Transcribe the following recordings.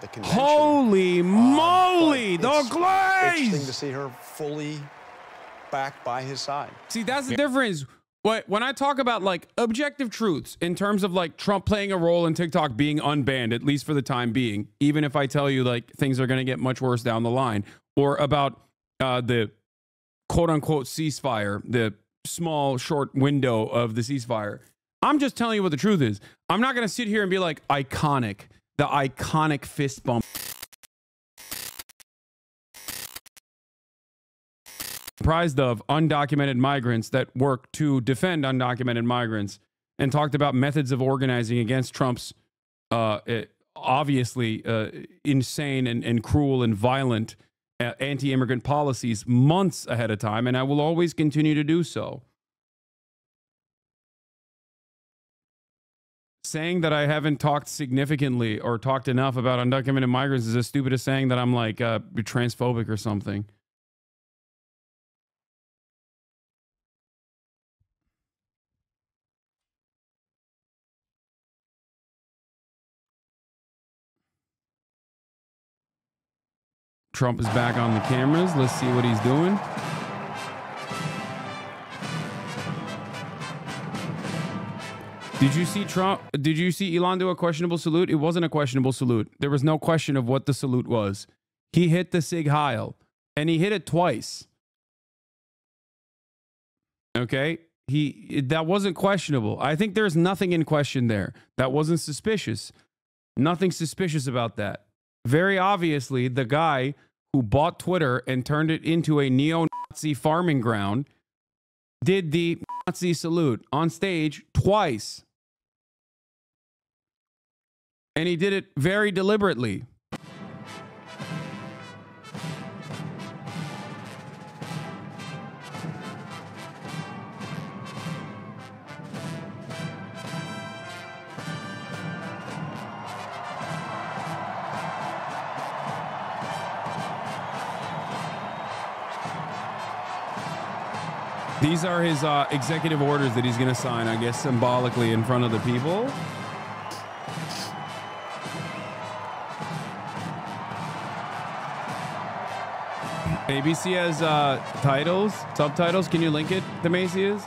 the convention. Holy moly, the glaze! Interesting to see her fully backed by his side. See, that's the difference. When I talk about like objective truths in terms of like Trump playing a role in TikTok being unbanned, at least for the time being, even if I tell you like things are going to get much worse down the line, or about the quote unquote ceasefire, the small short window of the ceasefire, I'm just telling you what the truth is. I'm not going to sit here and be like iconic, the iconic fist bump. Comprised of undocumented migrants that work to defend undocumented migrants, and talked about methods of organizing against Trump's obviously insane and cruel and violent anti-immigrant policies months ahead of time, and I will always continue to do so. Saying that I haven't talked significantly or talked enough about undocumented migrants is as stupid as saying that I'm like transphobic or something. Trump is back on the cameras. Let's see what he's doing. Did you see Trump? Did you see Elon do a questionable salute? It wasn't a questionable salute. There was no question of what the salute was. He hit the Sig Heil, and he hit it twice. Okay? That wasn't questionable. I think there's nothing in question there. That wasn't suspicious. Nothing suspicious about that. Very obviously, the guy who bought Twitter and turned it into a neo-Nazi farming ground did the Nazi salute on stage twice. And he did it very deliberately. These are his executive orders that he's going to sign, I guess, symbolically in front of the people. ABC has titles, subtitles. Can you link it to Macy's?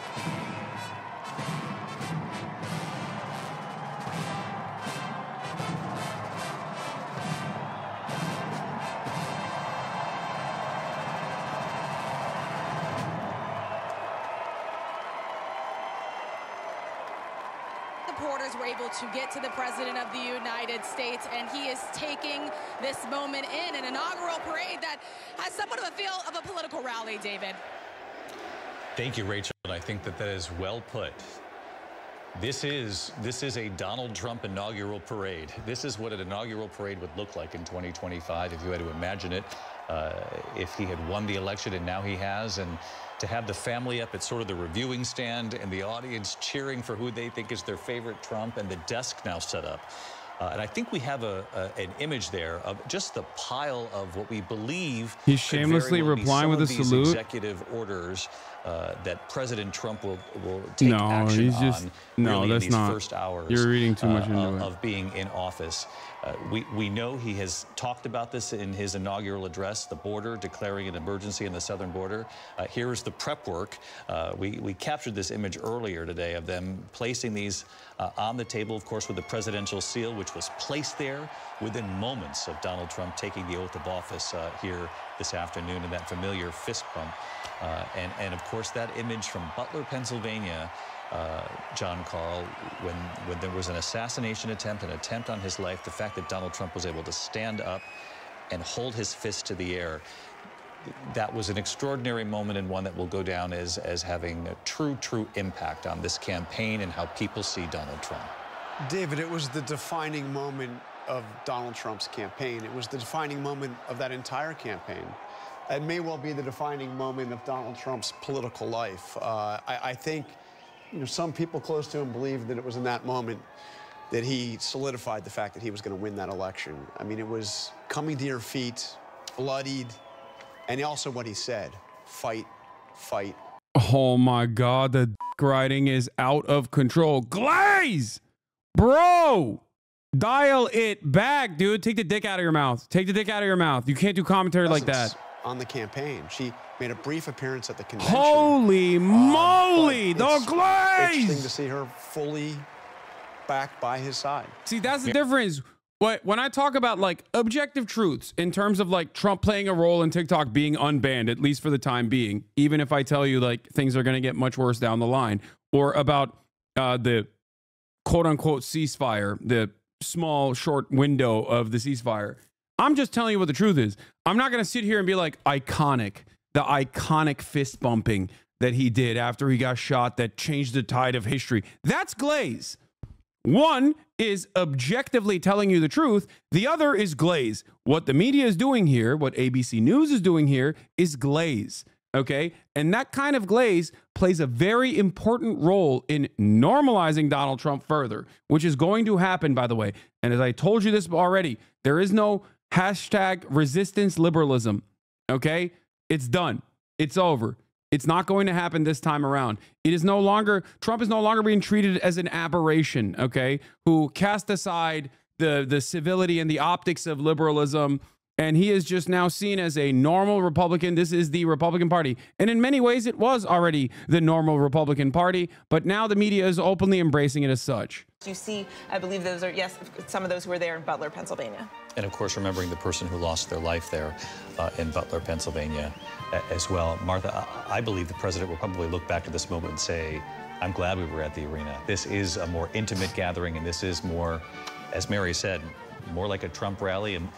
Reporters were able to get to the President of the United States, and he is taking this moment in an inaugural parade that has somewhat of a feel of a political rally, David. Thank you, Rachel. I think that is well put. This is a Donald Trump inaugural parade. This is what an inaugural parade would look like in 2025 if you had to imagine it. If he had won the election, and now he has, and to have the family up at sort of the reviewing stand and the audience cheering for who they think is their favorite Trump, and the desk now set up. And I think we have an image there of just the pile of what we believe. He's shamelessly replying with a salute. Executive orders that President Trump will take action on. No, that's not. First hours. You're reading too much into it. Of being in office. We know he has talked about this in his inaugural address, the border, declaring an emergency in the southern border. Here is the prep work. We captured this image earlier today of them placing these on the table, of course, with the presidential seal, which was placed there within moments of Donald Trump taking the oath of office here this afternoon, in that familiar fist bump. And of course, that image from Butler, Pennsylvania, John Carl, when there was an assassination attempt, an attempt on his life, the fact that Donald Trump was able to stand up and hold his fist to the air, that was an extraordinary moment, and one that will go down as having a true impact on this campaign and how people see Donald Trump. David, it was the defining moment of Donald Trump's campaign. It was the defining moment of that entire campaign. It may well be the defining moment of Donald Trump's political life. I think, you know, some people close to him believe that it was in that moment that he solidified the fact that he was going to win that election. I mean, it was coming to your feet, bloodied, and also what he said, fight, fight. Oh my God, the dick riding is out of control. Glaze! Bro! Dial it back, dude. Take the dick out of your mouth. Take the dick out of your mouth. You can't do commentary like that. On the campaign, she made a brief appearance at the convention. Holy moly, the glaze! Interesting to see her fully back by his side. See, that's the difference. When I talk about like objective truths in terms of like Trump playing a role in TikTok being unbanned, at least for the time being, even if I tell you like things are going to get much worse down the line, or about the quote unquote ceasefire, the small short window of the ceasefire, I'm just telling you what the truth is. I'm not going to sit here and be like the iconic fist bumping that he did after he got shot that changed the tide of history. That's glaze. One is objectively telling you the truth. The other is glaze. What the media is doing here, what ABC News is doing here, is glaze. Okay? And that kind of glaze plays a very important role in normalizing Donald Trump further, which is going to happen, by the way. And as I told you this already, there is no hashtag resistance liberalism. Okay? It's done. It's over. It's not going to happen this time around. It is no longer, Trump is no longer being treated as an aberration, okay, who cast aside the civility and the optics of liberalism, and he is just now seen as a normal Republican. This is the Republican Party. And in many ways, it was already the normal Republican Party, but now the media is openly embracing it as such. You see, I believe those are, yes, some of those who were there in Butler, Pennsylvania. And of course, remembering the person who lost their life there in Butler, Pennsylvania as well. Martha, I believe the president will probably look back to this moment and say, I'm glad we were at the arena. This is a more intimate gathering, and this is more, as Mary said, more like a Trump rally. And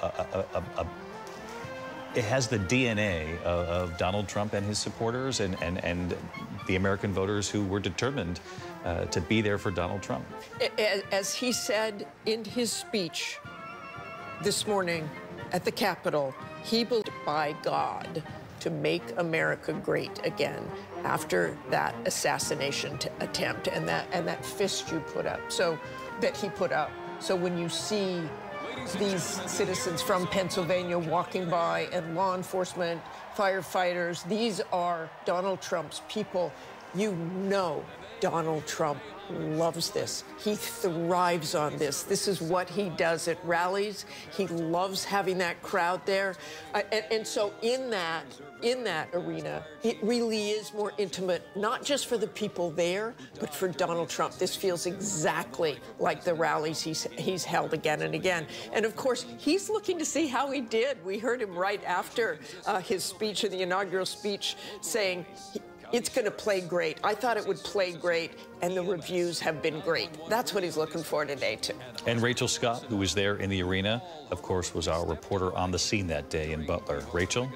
it has the DNA of Donald Trump and his supporters and the American voters who were determined to be there for Donald Trump. As he said in his speech this morning at the Capitol, he believed by God to make America great again after that assassination attempt and that fist you put up, so that he put up. So when you see these citizens from Pennsylvania walking by and law enforcement, firefighters, these are Donald Trump's people. You know Donald Trump loves this. He thrives on this. This is what he does at rallies. He loves having that crowd there. And so in that arena, it really is more intimate, not just for the people there, but for Donald Trump. This feels exactly like the rallies he's held again and again. And of course, he's looking to see how he did. We heard him right after his speech, in the inaugural speech, saying, it's going to play great. I thought it would play great, and the reviews have been great. That's what he's looking for today, too. And Rachel Scott, who was there in the arena, of course, was our reporter on the scene that day in Butler. Rachel?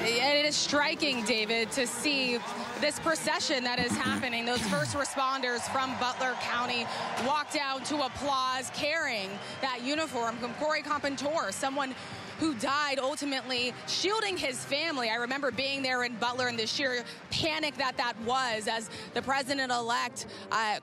It is striking, David, to see this procession that is happening. Those first responders from Butler County walked out to applause, carrying that uniform from Corey Compentor, someone who died ultimately shielding his family. I remember being there in Butler and the sheer panic that was as the president-elect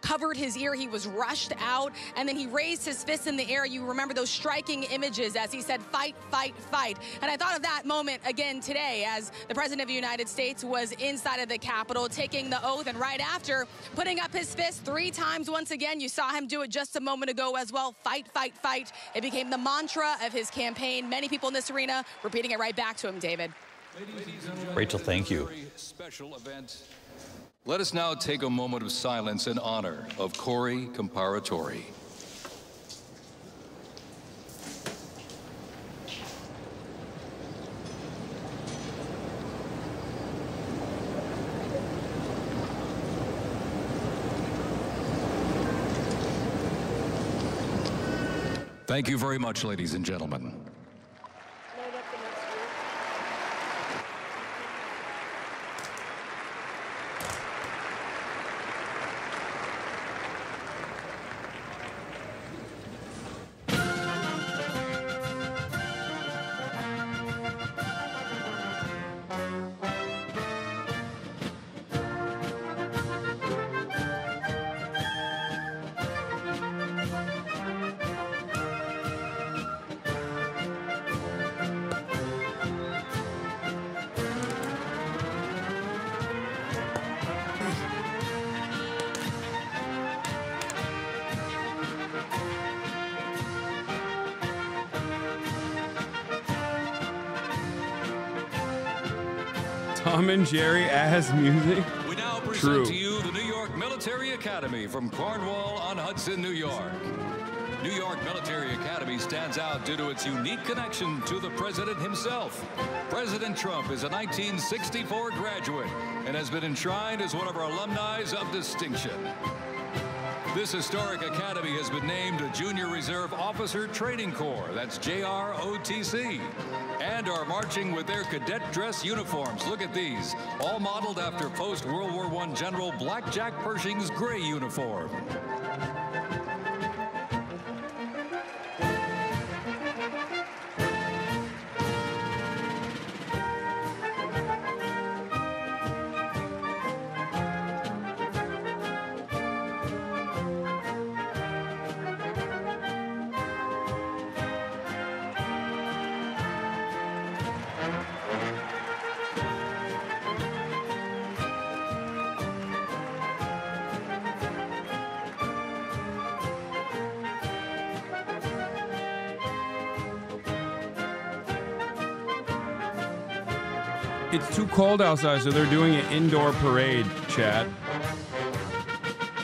covered his ear. He was rushed out, and then he raised his fist in the air. You remember those striking images as he said, fight, fight, fight. And I thought of that moment again today as the president of the United States was inside of the Capitol taking the oath, and right after putting up his fist 3 times once again. You saw him do it just a moment ago as well. Fight, fight, fight. It became the mantra of his campaign. Many people in this arena repeating it right back to him, David. Rachel, thank you. Special event. Let us now take a moment of silence in honor of Corey Compentor. Thank you very much, ladies and gentlemen. Tom and Jerry ass music. We now present True. to you the New York Military Academy from Cornwall-on-Hudson, New York. New York Military Academy stands out due to its unique connection to the president himself. President Trump is a 1964 graduate and has been enshrined as one of our alumni of distinction. This historic academy has been named a Junior Reserve Officer Training Corps, that's JROTC, and are marching with their cadet dress uniforms. Look at these, all modeled after post-World War I General Blackjack Pershing's gray uniform. It's too cold outside, so they're doing an indoor parade, chat.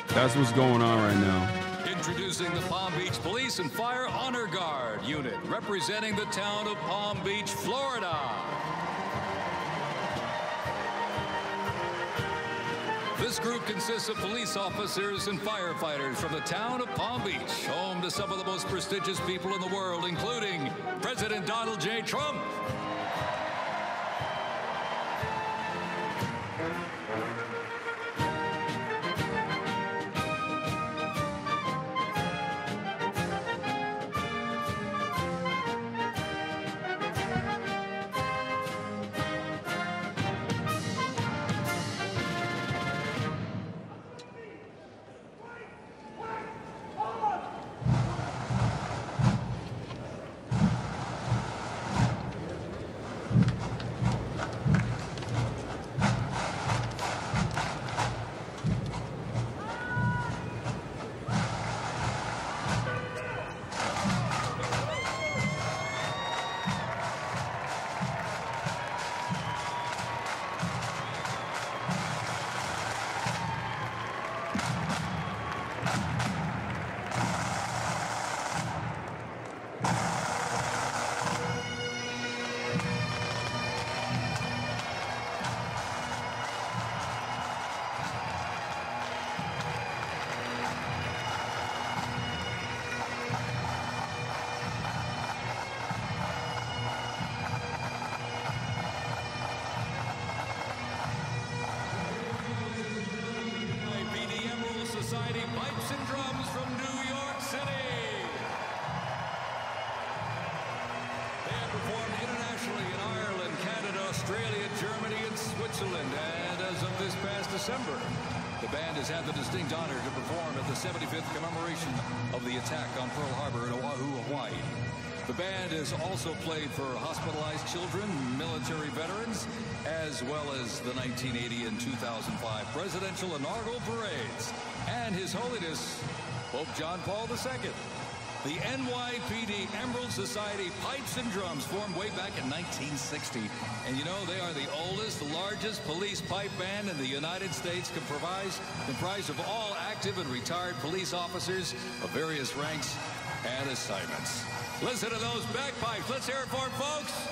That's what's going on right now. Introducing the Palm Beach Police and Fire Honor Guard unit, representing the town of Palm Beach, Florida. This group consists of police officers and firefighters from the town of Palm Beach, home to some of the most prestigious people in the world, including President Donald J. Trump. Society pipes and drums from New York City. They have performed internationally in Ireland, Canada, Australia, Germany, and Switzerland. And as of this past December, the band has had the distinct honor to perform at the 75th commemoration of the attack on Pearl Harbor in Oahu, Hawaii. The band has also played for hospitalized children, military veterans, as well as the 1980 and 2005 presidential inaugural parades, and His Holiness Pope John Paul II. The NYPD Emerald Society Pipes and Drums formed way back in 1960. And you know, they are the oldest, largest police pipe band in the United States, comprised of all active and retired police officers of various ranks and assignments. Listen to those bagpipes. Let's hear it for them, folks.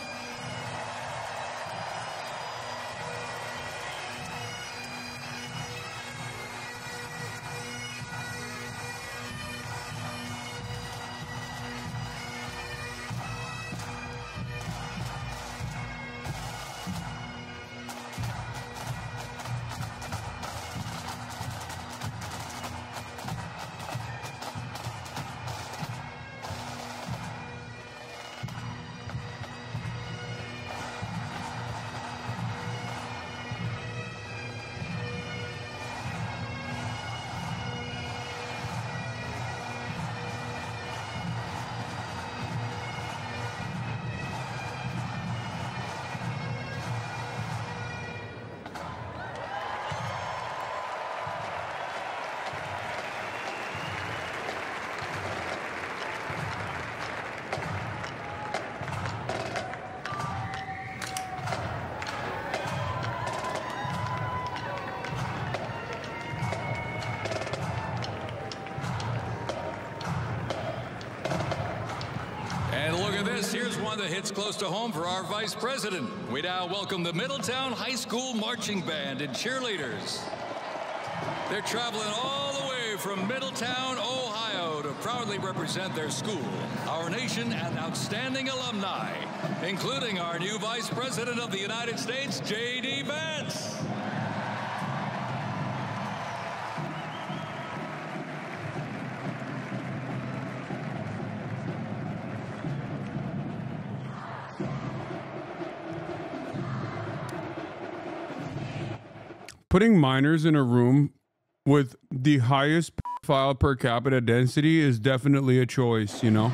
And look at this. Here's one that hits close to home for our vice president. We now welcome the Middletown High School Marching Band and cheerleaders. They're traveling all the way from Middletown, Ohio to proudly represent their school, our nation, and outstanding alumni, including our new Vice President of the United States, J.D. Vance. Putting minors in a room with the highest file per capita density is definitely a choice, you know?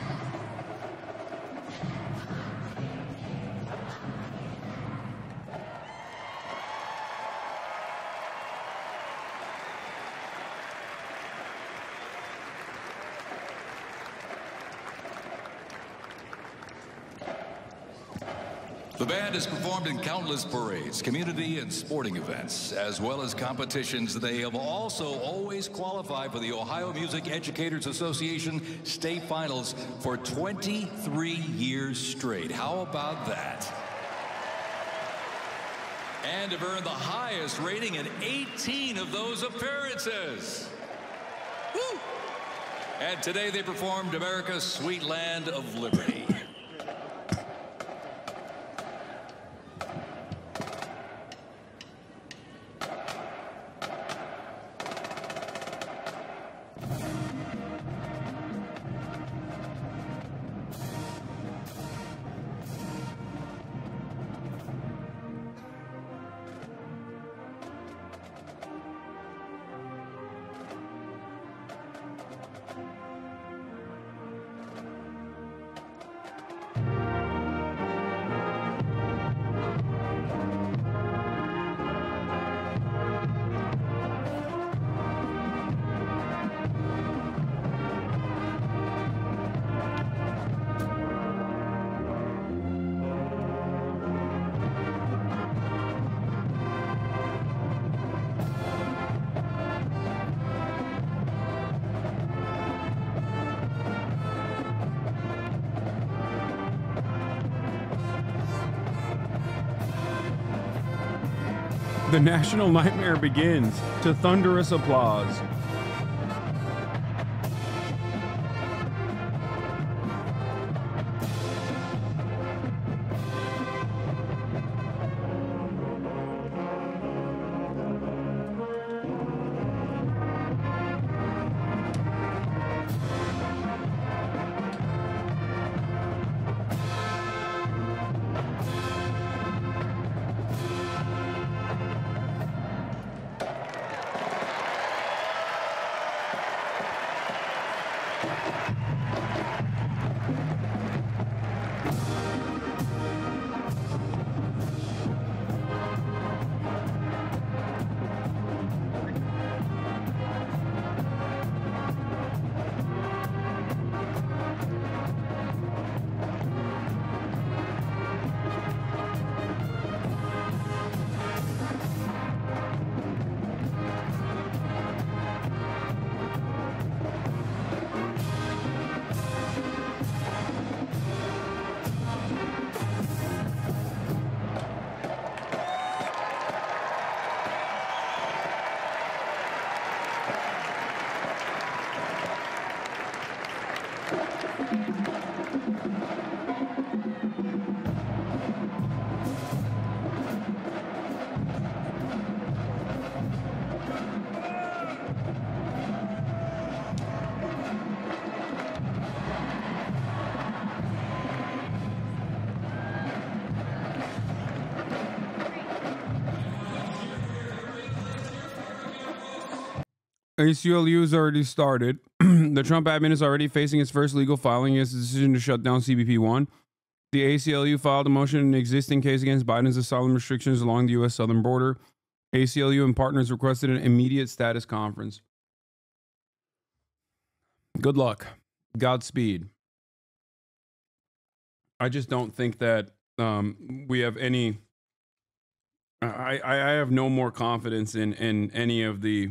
The band has performed in countless parades, community and sporting events, as well as competitions. They have also always qualified for the Ohio Music Educators Association state finals for 23 years straight. How about that? And have earned the highest rating in 18 of those appearances. Woo! And today they performed America's Sweet Land of Liberty. The national nightmare begins to thunderous applause. ACLU's already started. The Trump admin is already facing its first legal filing against the decision to shut down CBP-1. The ACLU filed a motion in an existing case against Biden's asylum restrictions along the U.S. southern border. ACLU and partners requested an immediate status conference. Good luck. Godspeed. I just don't think that we have any... I have no more confidence in any of the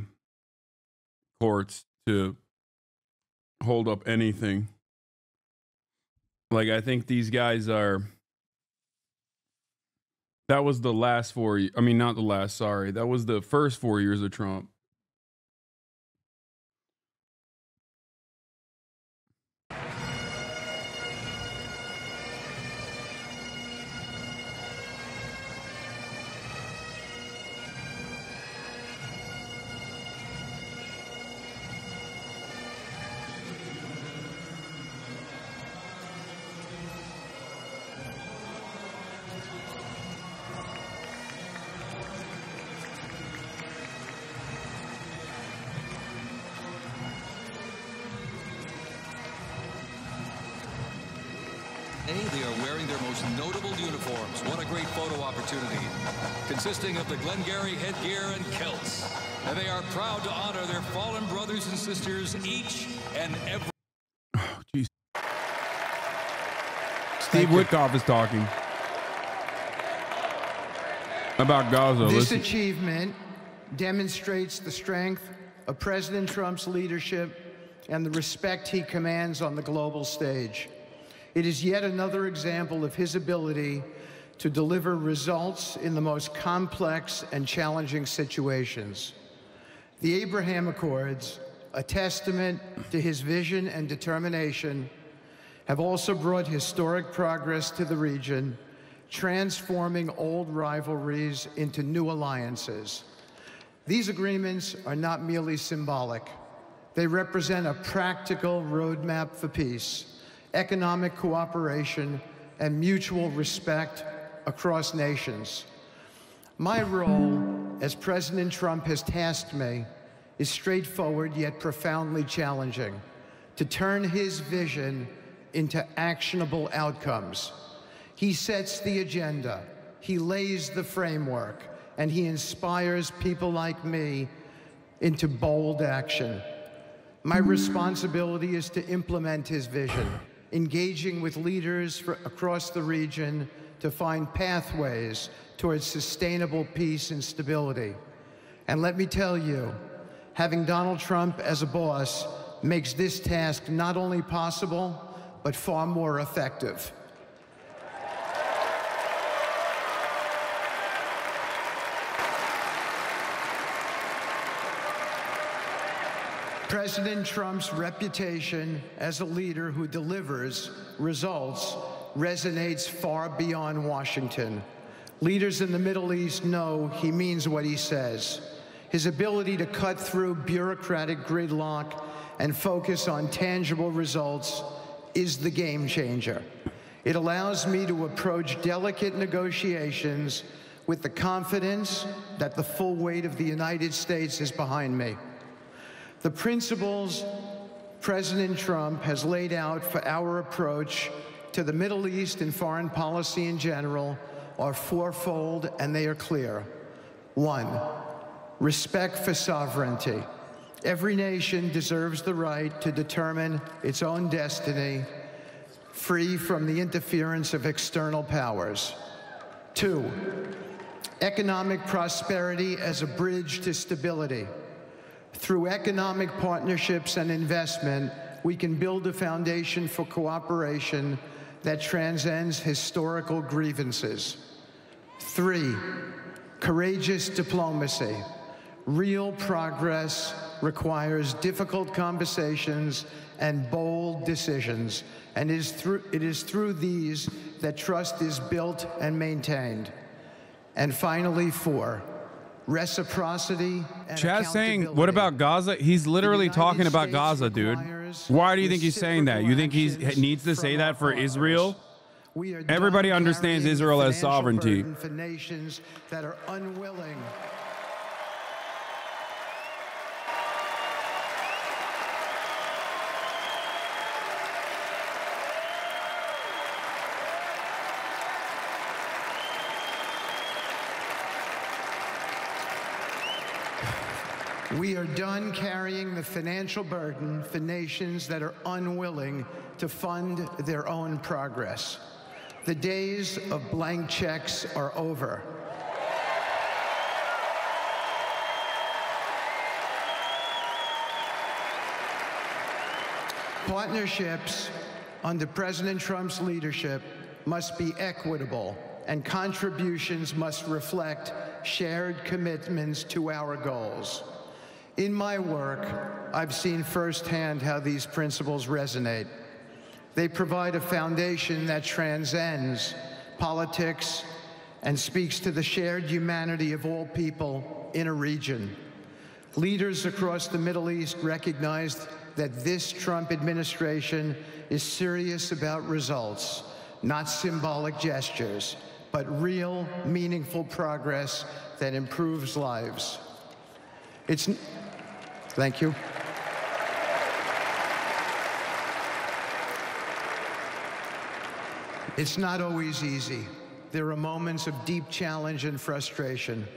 courts to hold up anything. Like, I think these guys are. That was the last 4 years. I mean, not the last, sorry. That was the first 4 years of Trump. They are wearing their most notable uniforms. What a great photo opportunity. Consisting of the Glengarry headgear and kilts. And they are proud to honor their fallen brothers and sisters each and every. Oh, jeez. Steve Witkoff is talking about Gaza. This achievement demonstrates the strength of President Trump's leadership and the respect he commands on the global stage. It is yet another example of his ability to deliver results in the most complex and challenging situations. The Abraham Accords, a testament to his vision and determination, have also brought historic progress to the region, transforming old rivalries into new alliances. These agreements are not merely symbolic. They represent a practical roadmap for peace, economic cooperation, and mutual respect across nations. My role, as President Trump has tasked me, is straightforward yet profoundly challenging: to turn his vision into actionable outcomes. He sets the agenda, he lays the framework, and he inspires people like me into bold action. My responsibility is to implement his vision, engaging with leaders across the region to find pathways towards sustainable peace and stability. And let me tell you, having Donald Trump as a boss makes this task not only possible, but far more effective. President Trump's reputation as a leader who delivers results resonates far beyond Washington. Leaders in the Middle East know he means what he says. His ability to cut through bureaucratic gridlock and focus on tangible results is the game changer. It allows me to approach delicate negotiations with the confidence that the full weight of the United States is behind me. The principles President Trump has laid out for our approach to the Middle East and foreign policy in general are fourfold, and they are clear. 1, respect for sovereignty. Every nation deserves the right to determine its own destiny, free from the interference of external powers. 2, economic prosperity as a bridge to stability. Through economic partnerships and investment, we can build a foundation for cooperation that transcends historical grievances. 3, courageous diplomacy. Real progress requires difficult conversations and bold decisions, and it is through these that trust is built and maintained. And finally, 4, reciprocity and Chad's saying, accountability. what about Gaza? He's literally United talking about States Gaza, dude. requires Why do you think he's saying that? You think he reciprocal needs to actions say from that our for partners. Israel? We are Everybody done understands carrying Israel the as financial sovereignty. burden for nations that are unwilling. We are done carrying the financial burden for nations that are unwilling to fund their own progress. The days of blank checks are over. Partnerships under President Trump's leadership must be equitable, and contributions must reflect shared commitments to our goals. In my work, I've seen firsthand how these principles resonate. They provide a foundation that transcends politics and speaks to the shared humanity of all people in a region. Leaders across the Middle East recognized that this Trump administration is serious about results, not symbolic gestures, but real, meaningful progress that improves lives. Thank you. It's not always easy. There are moments of deep challenge and frustration.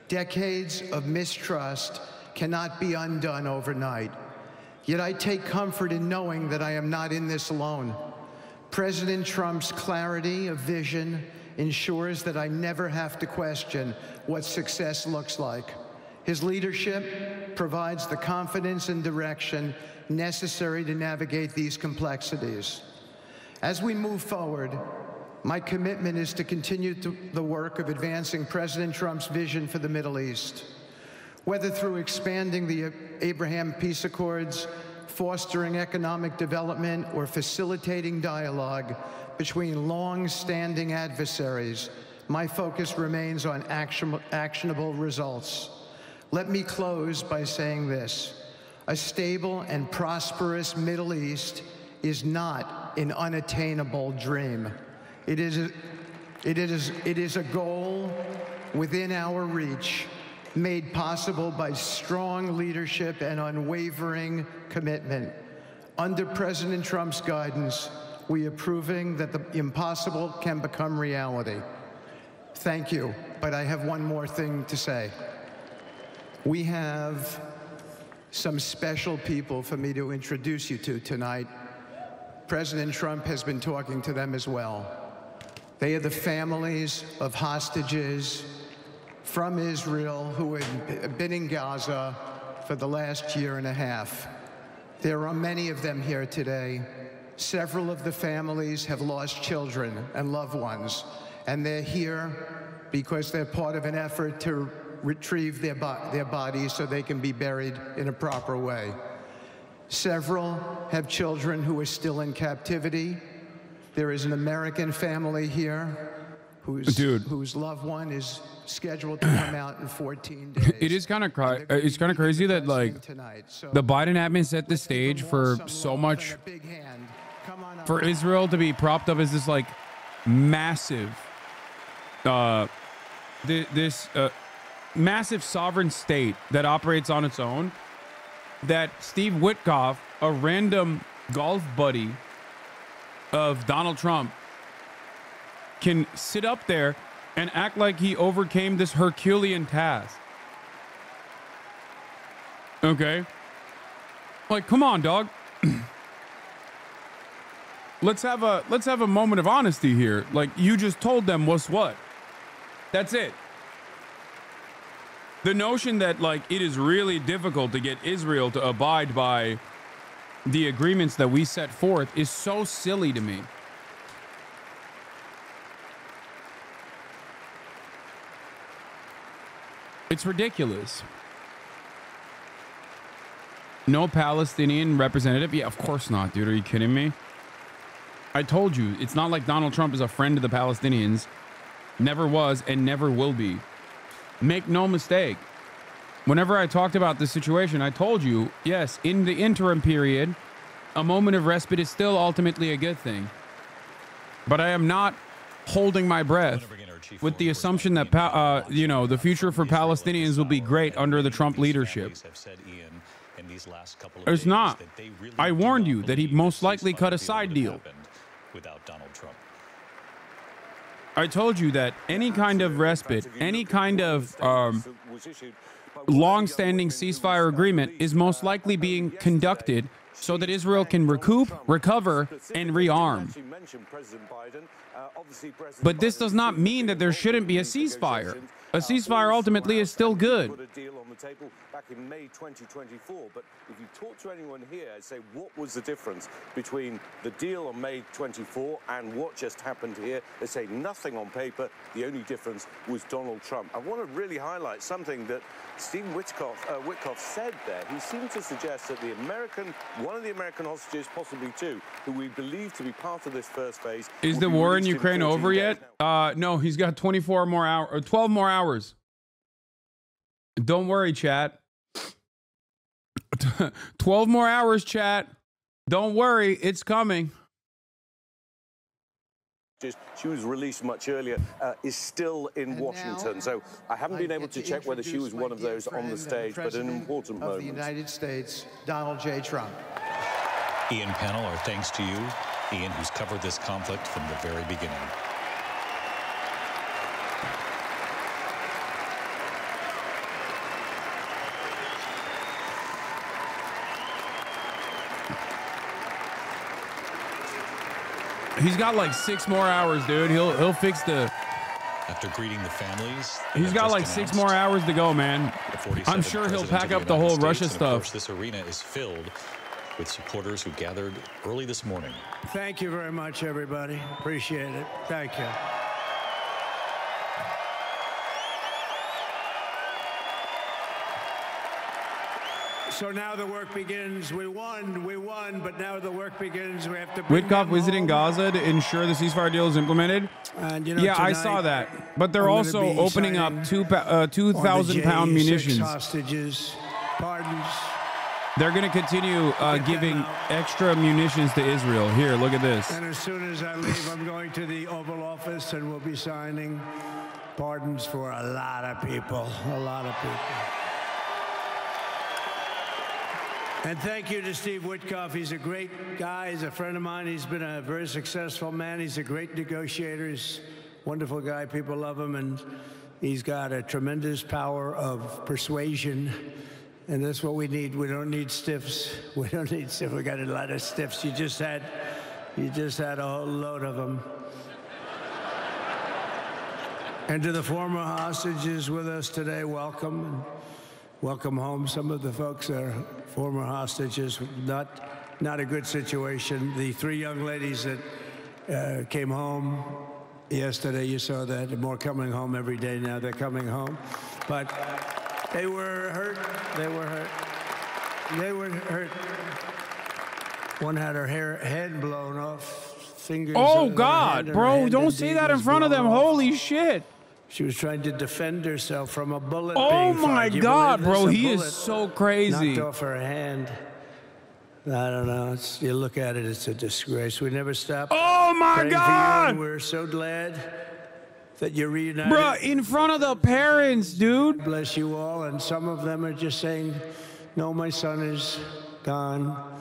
Decades of mistrust cannot be undone overnight. Yet I take comfort in knowing that I am not in this alone. President Trump's clarity of vision ensures that I never have to question what success looks like. His leadership provides the confidence and direction necessary to navigate these complexities. As we move forward, my commitment is to continue the work of advancing President Trump's vision for the Middle East. Whether through expanding the Abraham Peace Accords, fostering economic development, or facilitating dialogue between long-standing adversaries, my focus remains on actionable results. Let me close by saying this: a stable and prosperous Middle East is not an unattainable dream. It is a goal within our reach, made possible by strong leadership and unwavering commitment. Under President Trump's guidance, we are proving that the impossible can become reality. Thank you, but I have one more thing to say. We have some special people for me to introduce you to tonight. President Trump has been talking to them as well. They are the families of hostages from Israel who have been in Gaza for the last year and a half. There are many of them here today. Several of the families have lost children and loved ones, and they're here because they're part of an effort to retrieve their bodies so they can be buried in a proper way. Several have children who are still in captivity. There is an American family here whose loved one is scheduled to come out in 14 days. It is kind of crazy that like the Biden admin set the stage for so much for Israel to be propped up as this like massive massive sovereign state that operates on its own, that Steve Witkoff, a random golf buddy of Donald Trump, can sit up there and act like he overcame this Herculean task. Okay? Like, come on, dog. Let's have a moment of honesty here. Like, you just told them what's what. That's it. The notion that like it is really difficult to get Israel to abide by the agreements that we set forth is so silly to me. It's ridiculous. No Palestinian representative? Yeah, of course not, dude. Are you kidding me? I told you, it's not like Donald Trump is a friend of the Palestinians. Never was and never will be. Make no mistake. Whenever I talked about this situation, I told you, yes, in the interim period, a moment of respite is still ultimately a good thing. But I am not holding my breath with the assumption that, the future for Palestinians will be great under the Trump leadership. It's not. I warned you that he'd most likely cut a side deal. Without Donald Trump. I told you that any kind of respite, any kind of long-standing ceasefire agreement is most likely being conducted so that Israel can recoup, recover, and rearm. But this does not mean that there shouldn't be a ceasefire. A ceasefire ultimately is still good. Put a deal on the table back in May 2024. But if you talk to anyone here and say, what was the difference between the deal on May 24 and what just happened here? They say nothing on paper. The only difference was Donald Trump. I want to really highlight something that Stephen Witkoff said there. He seemed to suggest that one of the American hostages, possibly two, who we believe to be part of this first phase. Is the war in Ukraine over yet? No, he's got 24 more hours, or 12 more hours. Don't worry, chat. 12 more hours, chat. Don't worry, it's coming. She was released much earlier, is still in Washington. So I haven't been able to check whether she was one of those on the stage, but an important moment. Of the United States, Donald J. Trump. Ian, panel, our thanks to you, Ian, who's covered this conflict from the very beginning. He's got like 6 more hours, dude. He'll fix the. After greeting the families, he's got like 6 more hours to go, man. I'm sure he'll pack up the whole Russia stuff. Of course, this arena is filled with supporters who gathered early this morning. Thank you very much, everybody. Appreciate it. Thank you. So now the work begins. We won, but now the work begins. We have to bring Witkoff visiting Gaza to ensure the ceasefire deal is implemented. And, you know, yeah, I saw that. But they're also opening up 2,000-pound munitions. Hostages, pardons. They're going to continue giving extra munitions to Israel. Here, look at this. And as soon as I leave, I'm going to the Oval Office, and we'll be signing pardons for a lot of people. A lot of people. And thank you to Steve Witkoff. He's a great guy. He's a friend of mine. He's been a very successful man. He's a great negotiator. He's a wonderful guy. People love him. And he's got a tremendous power of persuasion. And that's what we need. We don't need stiffs. We don't need stiffs. We got a lot of stiffs. You just had a whole load of them. And to the former hostages with us today, welcome. And welcome home. Some of the folks are former hostages. Not a good situation. The 3 young ladies that came home yesterday, you saw that. They're more coming home every day now. They're coming home. But they were hurt. They were hurt. They were hurt. One had her head blown off. Fingers. Oh, God, bro. Don't say that in front of them. Holy shit. She was trying to defend herself from a bullet Oh being my fired. God, bro, he is so crazy. Knocked off her hand. I don't know. You look at it, it's a disgrace. We never stop. Oh my God! And we're so glad that you're reunited. Bro, in front of the parents, dude. Bless you all. And some of them are just saying, no, my son is gone,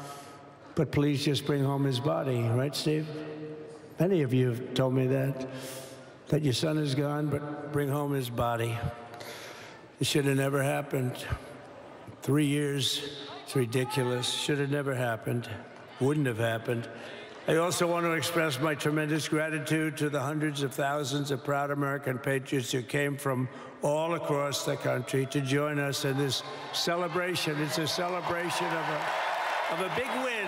but please just bring home his body. Right, Steve? Many of you have told me that your son is gone, but bring home his body. It should have never happened. 3 years, it's ridiculous. Should have never happened. Wouldn't have happened. I also want to express my tremendous gratitude to the hundreds of thousands of proud American patriots who came from all across the country to join us in this celebration. It's a celebration of a big win.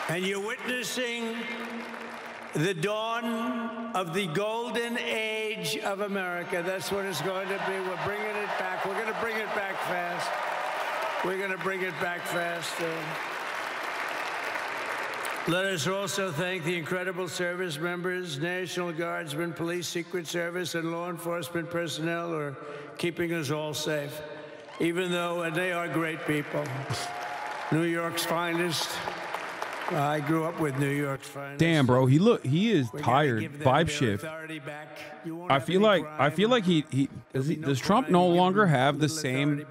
And you're witnessing the dawn of the golden age of America. That's what it's going to be. We're bringing it back. We're going to bring it back fast. We're going to bring it back fast. Let us also thank the incredible service members, National Guardsmen, police, Secret Service, and law enforcement personnel who are keeping us all safe, even though, and they are great people. New York's finest. I grew up with New York's finest. Damn, bro, he is tired. Vibe shift. I feel like he does Trump no longer have the same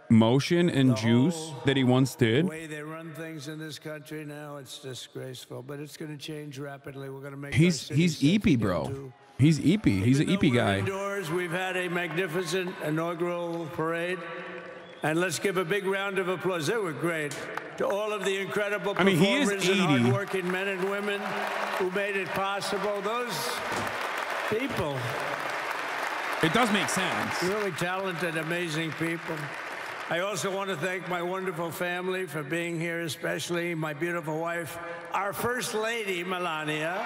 motion and juice that he once did? The way they run things in this country now, it's disgraceful, but it's going to change rapidly. We're going to make he's eepy, bro. He's eepy. He's an eepy guy. Indoors, we've had a magnificent inaugural parade. And let's give a big round of applause. They were great. To all of the incredible performers and hardworking men and women who made it possible. Those people. It does make sense. Really talented, amazing people. I also want to thank my wonderful family for being here, especially my beautiful wife, our First Lady, Melania.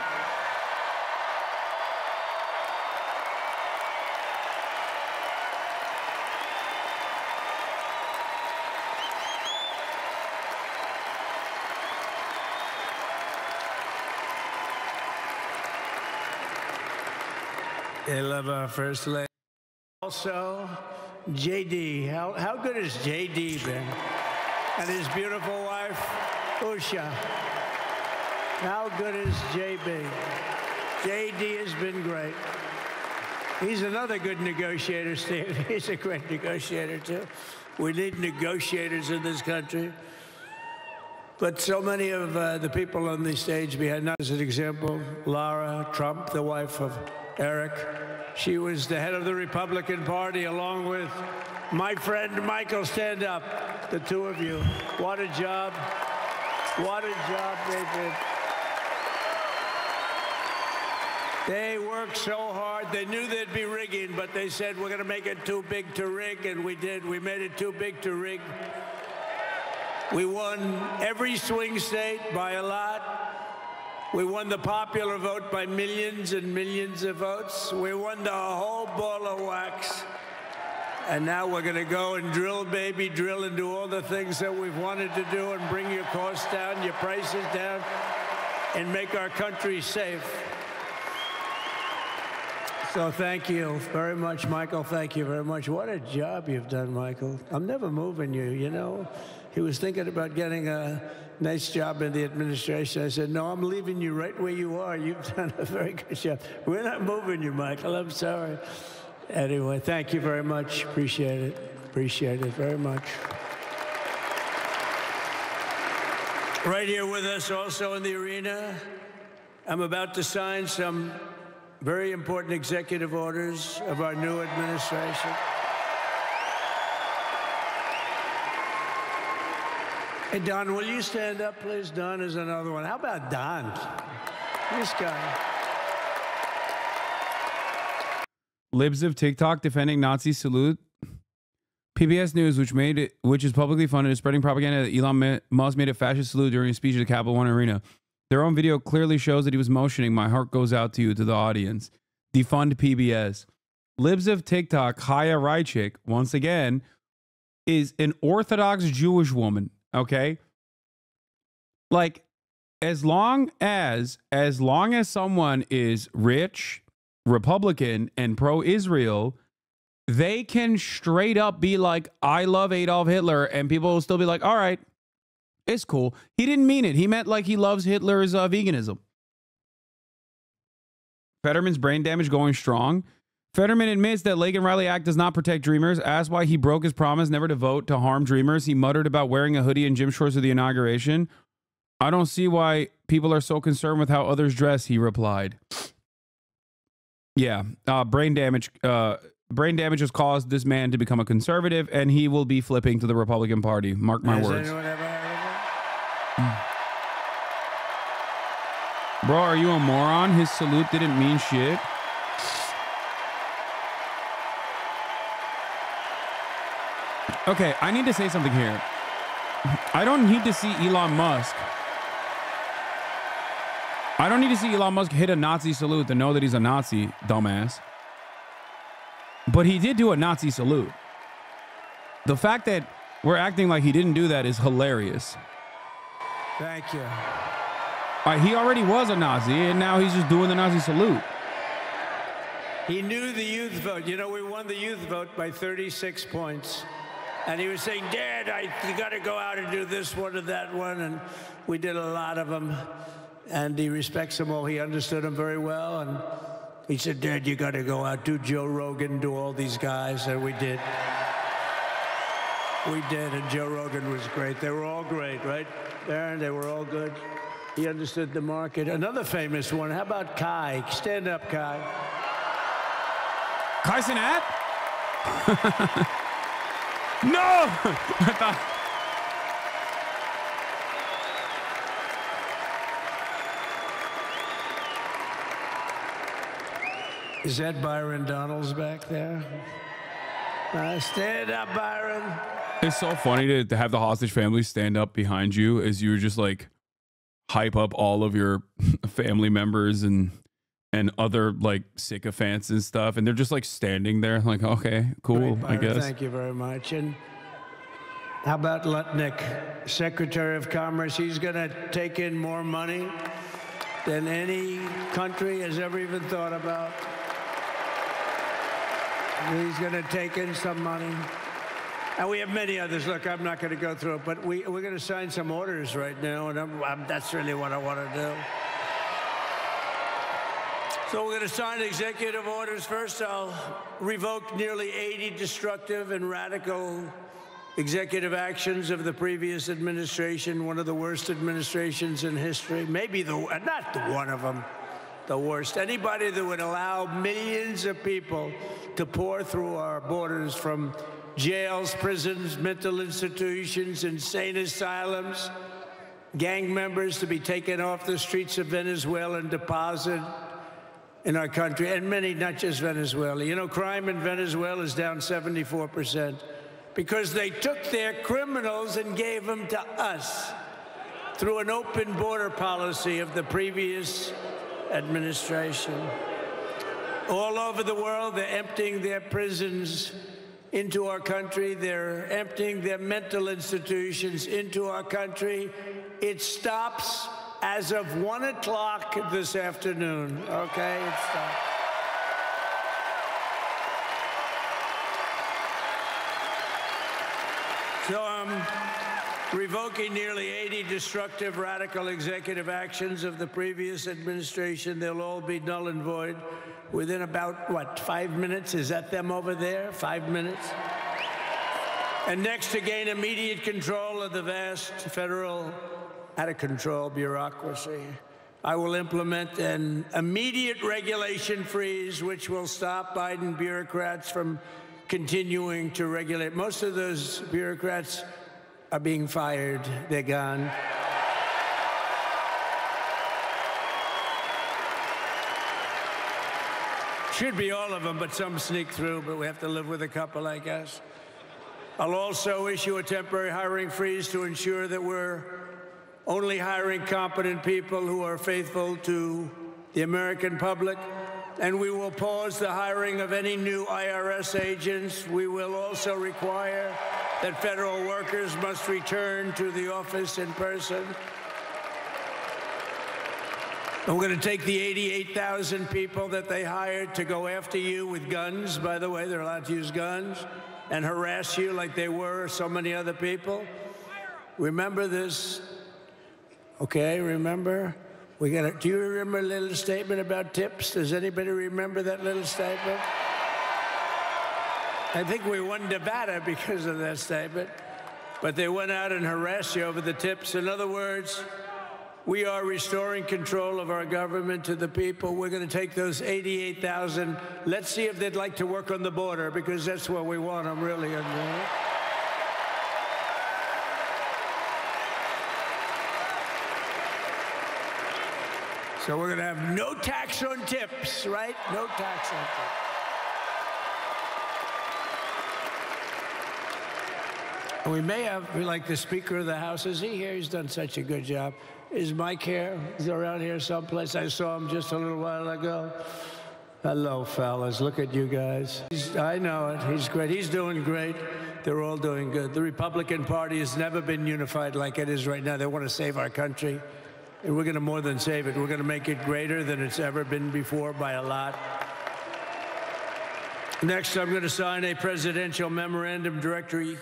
I love our First Lady. Also, JD. How good has JD been? And his beautiful wife, Usha. How good is JB? JD has been great. He's another good negotiator, Steve. He's a great negotiator, too. We need negotiators in this country. But so many of the people on the stage behind, not as an example, Lara Trump, the wife of Eric. She was the head of the Republican Party, along with my friend Michael. Stand up, the two of you. What a job. What a job they did. They worked so hard. They knew they'd be rigging, but they said, we're going to make it too big to rig, and we did. We made it too big to rig. We won every swing state by a lot. We won the popular vote by millions and millions of votes. We won the whole ball of wax. And now we're going to go and drill, baby, drill, and do all the things that we've wanted to do and bring your costs down, your prices down, and make our country safe. So thank you very much, Michael. Thank you very much. What a job you've done, Michael. I'm never moving you, you know. He was thinking about getting a nice job in the administration. I said, no, I'm leaving you right where you are. You've done a very good job. We're not moving you, Michael. I'm sorry. Anyway, thank you very much. Appreciate it. Appreciate it very much. Right here with us also in the arena, I'm about to sign some very important executive orders of our new administration. Hey, Don, will you stand up, please? Don is another one. How about Don? This guy. Libs of TikTok defending Nazi salute. PBS News, which is publicly funded, is spreading propaganda that Elon Musk made a fascist salute during his speech at the Capital One Arena. Their own video clearly shows that he was motioning. My heart goes out to you, to the audience. Defund PBS. Libs of TikTok, Chaya Reichik, once again, is an Orthodox Jewish woman. Okay, like as long as someone is rich, Republican, and pro-Israel, they can straight up be like, I love Adolf Hitler, and people will still be like, all right, it's cool. He didn't mean it. He meant like he loves Hitler's veganism. Fetterman's brain damage going strong. Fetterman admits that Laken Riley Act does not protect dreamers. Asked why he broke his promise never to vote to harm dreamers, he muttered about wearing a hoodie and gym shorts at the inauguration. I don't see why people are so concerned with how others dress, he replied. Yeah, brain damage has caused this man to become a conservative, and he will be flipping to the Republican Party. Mark my words. Bro, are you a moron? His salute didn't mean shit. Okay, I need to say something here. I don't need to see Elon Musk. I don't need to see Elon Musk hit a Nazi salute to know that he's a Nazi, dumbass. But he did do a Nazi salute. The fact that we're acting like he didn't do that is hilarious. Thank you. He already was a Nazi, and now he's just doing the Nazi salute. He knew the youth vote. You know, we won the youth vote by 36 points. And he was saying, Dad, you got to go out and do this one and that one. And we did a lot of them. And he respects them all. He understood them very well. And he said, Dad, you got to go out, do Joe Rogan, do all these guys. And we did. We did. And Joe Rogan was great. They were all great, right, Aaron? They were all good. He understood the market. Another famous one. How about Kai? Stand up, Kai. Hasanat? No! I thought... Is that Byron Donalds back there? Stand up, Byron. It's so funny to have the hostage family stand up behind you as you just like hype up all of your family members and other like sycophants and stuff, and they're just like standing there like, okay, cool. Great, I guess. Thank you very much. And how about Lutnick, Secretary of Commerce? He's going to take in more money than any country has ever even thought about. He's going to take in some money. And we have many others. Look, I'm not going to go through it, but we're going to sign some orders right now, and that's really what I want to do. So we're going to sign executive orders. First, I'll revoke nearly 80 destructive and radical executive actions of the previous administration, one of the worst administrations in history. Maybe not one of them, the worst. Anybody that would allow millions of people to pour through our borders from jails, prisons, mental institutions, insane asylums, gang members to be taken off the streets of Venezuela and deposited in our country, and many, not just Venezuela. You know, crime in Venezuela is down 74% because they took their criminals and gave them to us through an open border policy of the previous administration. All over the world, they're emptying their prisons into our country. They're emptying their mental institutions into our country. It stops as of 1 o'clock this afternoon, okay? It stops. So I'm revoking nearly 80 destructive, radical executive actions of the previous administration. They'll all be null and void within about, what, 5 minutes? Is that them over there? 5 minutes? And next, to gain immediate control of the vast federal, out-of-control bureaucracy, I will implement an immediate regulation freeze, which will stop Biden bureaucrats from continuing to regulate. Most of those bureaucrats are being fired. They're gone. Should be all of them, but some sneak through, but we have to live with a couple, I guess. I'll also issue a temporary hiring freeze to ensure that we're only hiring competent people who are faithful to the American public. And we will pause the hiring of any new IRS agents. We will also require that federal workers must return to the office in person. And we're going to take the 88,000 people that they hired to go after you with guns. By the way, they're allowed to use guns and harass you like they were so many other people. Remember this. Okay, remember? Do you remember a little statement about tips? Does anybody remember that little statement? I think we won Nevada because of that statement. But they went out and harassed you over the tips. In other words, we are restoring control of our government to the people. We're going to take those 88,000. Let's see if they'd like to work on the border, because that's where we want them, really. So we're going to have no tax on tips, right? No tax on tips. And we may have, like the Speaker of the House, is he here? He's done such a good job. Is Mike here? He's around here someplace. I saw him just a little while ago. Hello, fellas. Look at you guys. I know it. He's great. He's doing great. They're all doing good. The Republican Party has never been unified like it is right now. They want to save our country. And we're going to more than save it. We're going to make it greater than it's ever been before by a lot. Next, I'm going to sign a presidential memorandum directing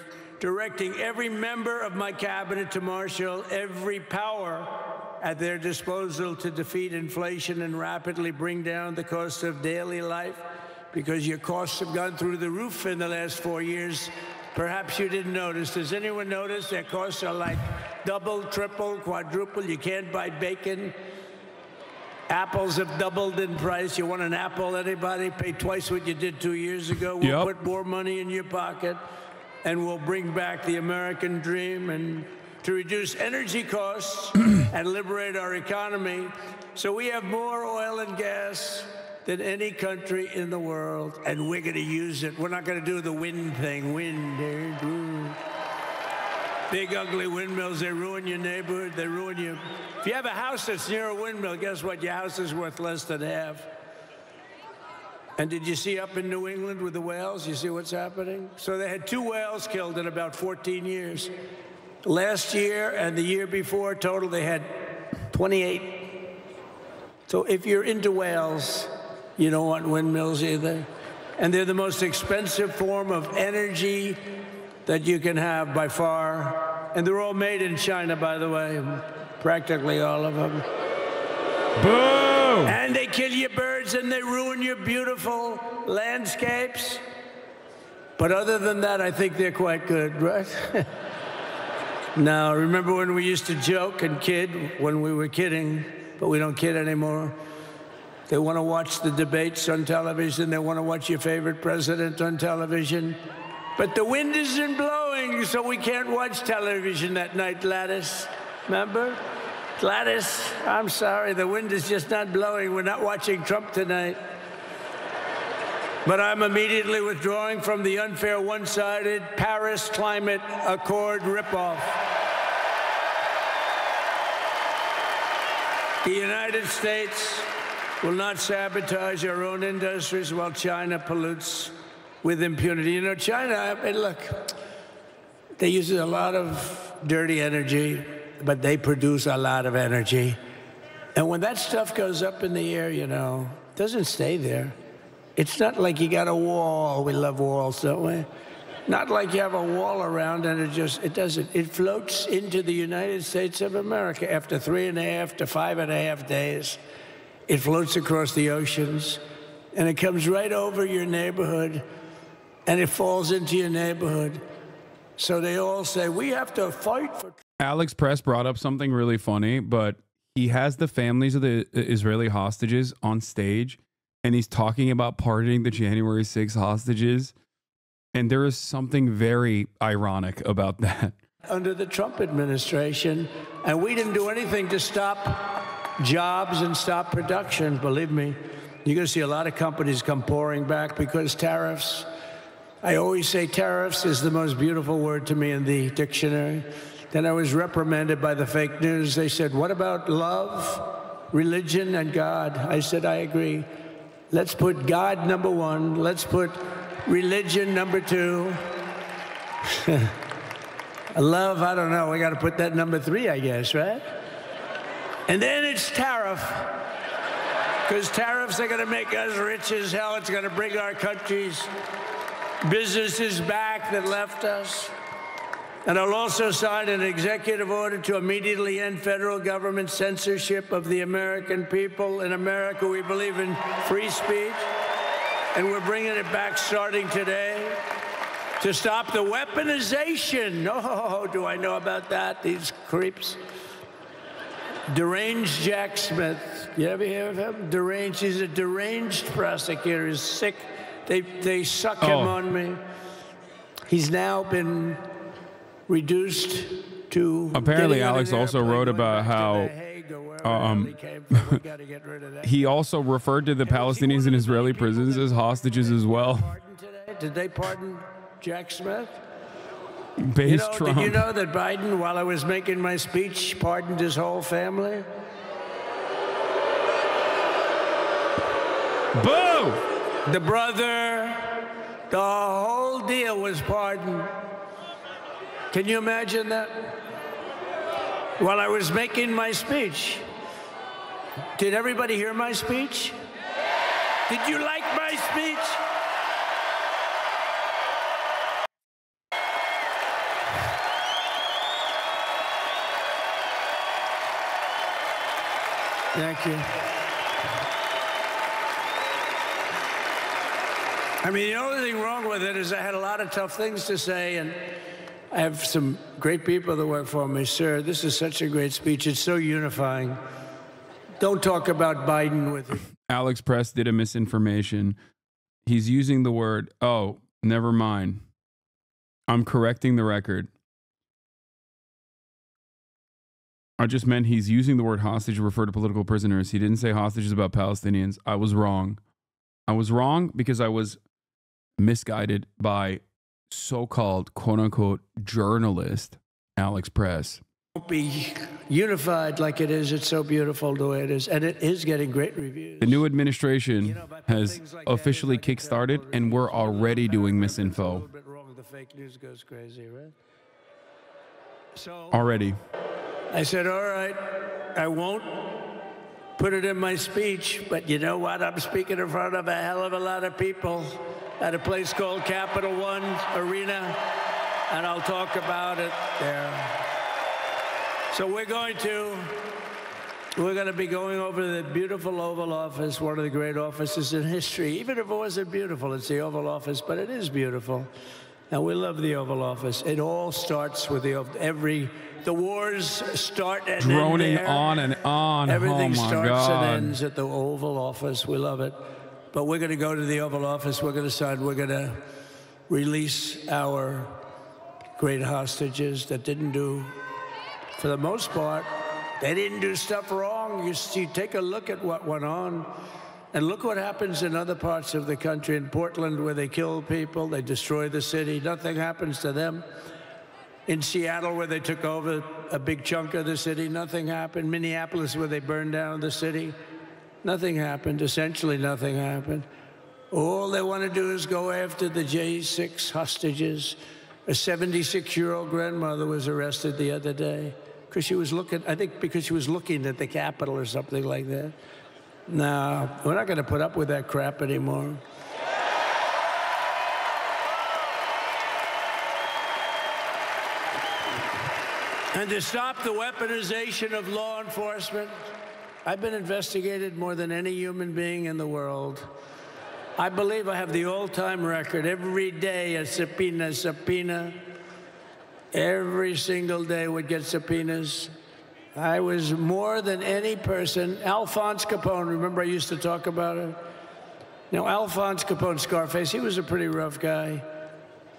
every member of my cabinet to marshal every power at their disposal to defeat inflation and rapidly bring down the cost of daily life, because your costs have gone through the roof in the last 4 years. Perhaps you didn't notice. Does anyone notice their costs are like double, triple, quadruple? You can't buy bacon. Apples have doubled in price. You want an apple, anybody? Pay twice what you did 2 years ago. We'll put more money in your pocket, and we'll bring back the American dream and to reduce energy costs and liberate our economy. So we have more oil and gas than any country in the world, and we're going to use it. We're not going to do the wind thing. Big, ugly windmills, they ruin your neighborhood, they ruin you. If you have a house that's near a windmill, guess what? Your house is worth less than half. And did you see up in New England with the whales? You see what's happening? So they had 2 whales killed in about 14 years. Last year and the year before, total, they had 28. So if you're into whales, you don't want windmills either. And they're the most expensive form of energy that you can have by far. And they're all made in China, by the way, practically all of them. Boom! And they kill your birds and they ruin your beautiful landscapes. But other than that, I think they're quite good, right? Now, remember when we used to joke and kid when we were kidding, but we don't kid anymore? They want to watch the debates on television. They want to watch your favorite president on television. But the wind isn't blowing, so we can't watch television that night, Gladys. Remember? Gladys, I'm sorry, the wind is just not blowing. We're not watching Trump tonight. But I'm immediately withdrawing from the unfair, one-sided Paris Climate Accord ripoff. The United States will not sabotage our own industries while China pollutes with impunity. You know, China, I mean, look, they use a lot of dirty energy, but they produce a lot of energy. And when that stuff goes up in the air, you know, it doesn't stay there. It's not like you got a wall. We love walls, don't we? Not like you have a wall around and it doesn't. It floats into the United States of America after 3.5 to 5.5 days. It floats across the oceans, and it comes right over your neighborhood, and it falls into your neighborhood. So they all say, we have to fight for... Alex Press brought up something really funny, but he has the families of the Israeli hostages on stage, and he's talking about pardoning the January 6 hostages. And there is something very ironic about that. Under the Trump administration, and we didn't do anything to stop jobs and stop production, believe me. You're going to see a lot of companies come pouring back because tariffs. I always say tariffs is the most beautiful word to me in the dictionary. Then I was reprimanded by the fake news. They said, what about love, religion, and God? I said, I agree. Let's put God number 1. Let's put religion number 2. Love, I don't know. We got to put that number 3, I guess, right? And then it's tariff. Because tariffs are going to make us rich as hell. It's going to bring our country's businesses back that left us. And I'll also sign an executive order to immediately end federal government censorship of the American people. In America, we believe in free speech. And we're bringing it back starting today to stop the weaponization. Oh, do I know about that? These creeps. Deranged Jack Smith. You ever hear of him? Deranged. He's a deranged prosecutor. He's sick. They suck him on me. He's now been reduced to... Apparently, Alex also wrote about how he also referred to the Palestinians in Israeli prisons as hostages as well. Did they pardon Jack Smith? Trump. Did you know that Biden, while I was making my speech, pardoned his whole family? Boo! The brother, the whole deal was pardoned. Can you imagine that? While I was making my speech. Did everybody hear my speech? Did you like my speech? Thank you. I mean, the only thing wrong with it is I had a lot of tough things to say, and I have some great people that work for me. Sir, this is such a great speech. It's so unifying. Don't talk about Biden with it. Alex Press did a misinformation. He's using the word, oh, never mind. I'm correcting the record. I just meant he's using the word hostage to refer to political prisoners. He didn't say hostages about Palestinians. I was wrong. I was wrong because I was misguided by so-called, quote-unquote, journalist Alex Press. Won't be unified like it is. It's so beautiful the way it is. And it is getting great reviews. The new administration has officially kickstarted, and we're already doing misinfo. A little bit wrong. The fake news goes crazy, right? So Already. I said, all right, I won't put it in my speech, but you know what? I'm speaking in front of a hell of a lot of people at a place called Capital One Arena, and I'll talk about it there. So we're going to be going over the beautiful Oval Office, one of the great offices in history. Even if it wasn't beautiful, it's the Oval Office, but it is beautiful. And we love the Oval Office. It all starts with the wars start and droning end there. On and on. Everything oh my starts God. and ends at the Oval Office. We love it. But we're going to go to the Oval Office. We're going to release our great hostages that didn't do, for the most part, they didn't do stuff wrong. You take a look at what went on. And look what happens in other parts of the country. In Portland, where they kill people, they destroy the city. Nothing happens to them. In Seattle, where they took over a big chunk of the city, nothing happened. Minneapolis, where they burned down the city, nothing happened. Essentially, nothing happened. All they want to do is go after the J6 hostages. A 76-year-old grandmother was arrested the other day because she was looking, I think because she was looking at the Capitol or something like that. No, we're not going to put up with that crap anymore. And to stop the weaponization of law enforcement, I've been investigated more than any human being in the world. I believe I have the all-time record. Every day a subpoena. Every single day would get subpoenas. I was more than any person. Alphonse Capone, remember I used to talk about it? Now, Alphonse Capone, Scarface, he was a pretty rough guy.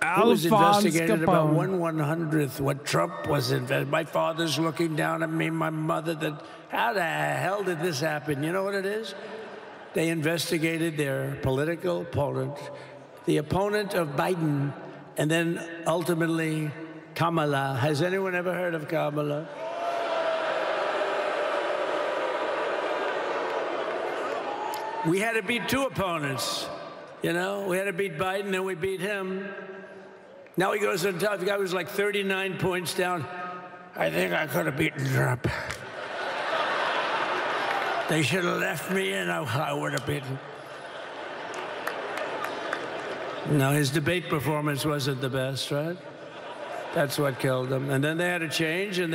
He was investigated about 1/100th what Trump was investigated. My father's looking down at me, my mother, how the hell did this happen? You know what it is? They investigated their political opponent, the opponent of Biden, and then ultimately Kamala. Has anyone ever heard of Kamala? We had to beat two opponents, you know? We had to beat Biden, then we beat him. Now he goes on top. The guy was like 39 points down. I think I could have beaten Trump. They should have left me and I would have beaten. No, his debate performance wasn't the best, right? That's what killed him. And then they had to change, and